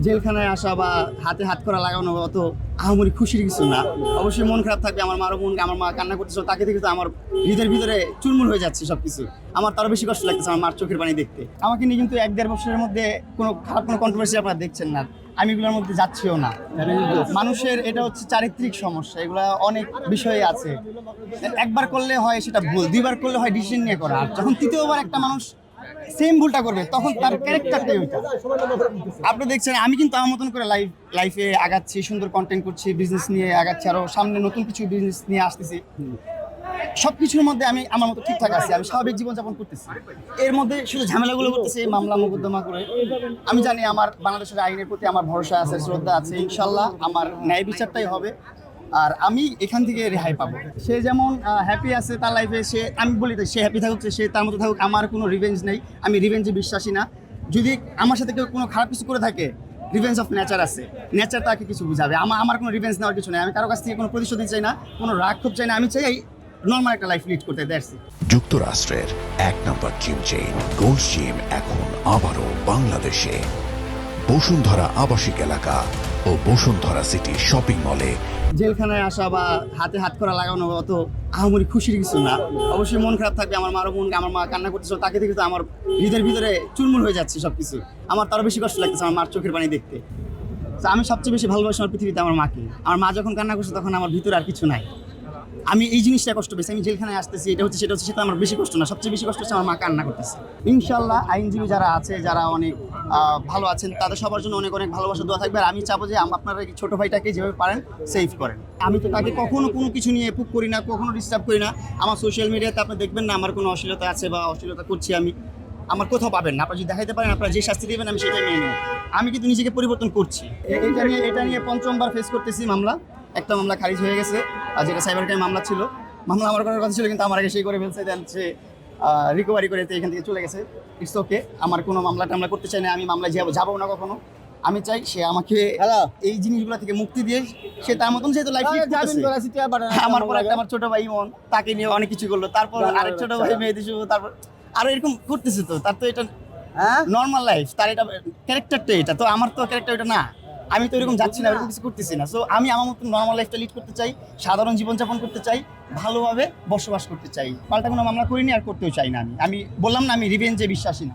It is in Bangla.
জেলখানায় আসা বা হাতে হাত করা লাগানো অত আহামরি খুশির কিছু না। অবশ্যই মন খারাপ থাকবে, আমার মারও আমার মা কান্না করতেছিল, তাকে দেখে তো আমার হৃদয়ের ভিতরে চুরমুর হয়ে যাচ্ছে সবকিছু। আমার তারও বেশি কষ্ট লাগতেছে আমার মার চোখের পানি দেখতে। আমাকে নিয়ে কিন্তু 1-1.5 বছরের মধ্যে কোনো খারাপ কোনো কন্ট্রোভার্সি আপনারা দেখছেন না, আমি এগুলোর মধ্যে যাচ্ছিও না। মানুষের এটা হচ্ছে চারিত্রিক সমস্যা, এগুলা অনেক বিষয়ে আছে। একবার করলে হয় সেটা ভুল, 2বার করলে হয় ডিসিশন নিয়ে করা, আর যখন 3য়বার একটা মানুষ সেম ভুলটা করবে তখন তার ক্যারেক্টারটাই ওইটা। আপনি দেখছেন আমি কিন্তু আমার মতন করে লাইফে আগাচ্ছি, সুন্দর কন্টেন্ট করছি, বিজনেস নিয়ে আগাচ্ছি, আরো সামনে নতুন কিছু বিজনেস নিয়ে আসতেছি। সবকিছুর মধ্যে আমি আমার মতো ঠিকঠাক আছি, আমি স্বাভাবিক জীবনযাপন করতেছি। এর মধ্যে শুধু ঝামেলাগুলো করতেছি এই মামলা মোকদ্দমা করে। আমি জানি আমার বাংলাদেশের আইনের প্রতি আমার ভরসা আছে, শ্রদ্ধা আছে, ইনশাল্লাহ আমার ন্যায় বিচারটাই হবে আর আমি এখান থেকে রেহাই পাবো। সে যেমন হ্যাপি আছে তার লাইফে, সে আমি বলি তো সে হ্যাপি থাকুক, সে তার মতো থাকুক, আমার কোনো রিভেঞ্জ নেই, আমি রিভেঞ্জে বিশ্বাসী না। যদি আমার সাথে কেউ কোনো খারাপ কিছু করে থাকে, রিভেঞ্জ অফ নেচার আছে, নেচার তাকে কিছু বুঝাবে। আমার কোনো রিভেঞ্জ নেওয়ার কিছু নেই, আমি কারো কাছ থেকে কোনো প্রতিশোধ চাই না, কোনো রাগ খুব চাই না, আমি চাই নর্মাল একটা লাইফ লিড করতে। That's it. যুক্তরাষ্ট্রের 1 নম্বর জিম চেইন গোল্ড জিম এখন আবারও বাংলাদেশে বসুন্ধরা আবাসিক এলাকা ও বসুন্ধরা সিটি শপিং মলে। জেলখানায় আসা বা হাতে হাত করা লাগানো অত আহামরি খুশির কিছু না। অবশ্যই মন খারাপ থাকবে, আমার মারও আমার মা কান্না করতেছিল, তাকে দেখে তো আমার হৃদয়ের ভিতরে চুরমুর হয়ে যাচ্ছে সবকিছু। আমার তারও বেশি কষ্ট লাগতেছে আমার মার চোখের পানি দেখতে। তো আমি সবচেয়ে বেশি ভালোবাসি আমার পৃথিবীতে আমার মাকে। আমার মা যখন কান্না করছে তখন আমার ভিতরে আর কিছু নাই। আমি এই জিনিসটা কষ্ট পেয়েছি, আমি জেলখানায় আসতেছি, এটা হচ্ছে সেটা হচ্ছে, সেটা আমার বেশি কষ্ট না, সবচেয়ে বেশি কষ্ট হচ্ছে আমার মা কান্না করতেছে। ইনশাল্লাহ আইনজীবী যারা আছে, যারা অনেক ভালো আছেন, তাদের সবার জন্য অনেক অনেক ভালোবাসা দোয়া থাকবে। আর আমি চাবো যে আপনারা এই ছোটো ভাইটাকে যেভাবে পারেন সেভ করেন। আমি তো তাকে কখনো কোনো কিছু নিয়ে পুক করি না, কখনো ডিস্টার্ব করি না। আমার সোশ্যাল মিডিয়াতে আপনি দেখবেন না আমার কোনো অশ্লীলতা আছে বা অশ্লীলতা করছি আমি, আমার কোথাও পাবেন না। আপনারা যদি দেখাইতে পারেন, আপনারা যে শাস্তি দেবেন আমি সেটাই মেনে নেব। আমি কিন্তু নিজেকে পরিবর্তন করছি। এটা নিয়ে 5বার ফেস করতেছি মামলা। একটা মামলা খারিজ হয়ে গেছে, আর যেটা সাইবার ক্রাইম মামলা ছিল, মামলা আমার করার কথা ছিল কিন্তু আমার আগে সেই করে ফেলছে, দেন সে রিকভারি করে এখান থেকে চলে গেছে। ইটস ওকে, আমার কোনো মামলা টামলা করতে চাই না, আমি মামলায় যাবো না কখনো। আমি চাই সে আমাকে এই জিনিসগুলো থেকে মুক্তি দিয়ে সে তার মতন যেহেতু লাইফ লিড করতেছে। আমার পর একটা আমার ছোট ভাই ইমন, তাকে নিয়ে অনেক কিছু করলো, তারপর আরেক ছোট ভাই মেহেদি শুভ, তারপর আরো এরকম করতেছে। তো তার তো এটা নর্মাল লাইফ, তার এটা ক্যারেক্টারটা, এটা তো আমার তো ক্যারেক্টার এটা না। আমি তো এরকম যাচ্ছি না, এরকম কিছু করতেছি না। সো আমি আমার মতো নর্মাল লাইফটা লিড করতে চাই, সাধারণ জীবনযাপন করতে চাই, ভালোভাবে বসবাস করতে চাই। পাল্টা কোনো মামলা করিনি আর করতেও চাই না। আমি বললাম না আমি রিভেঞ্জে বিশ্বাসী না।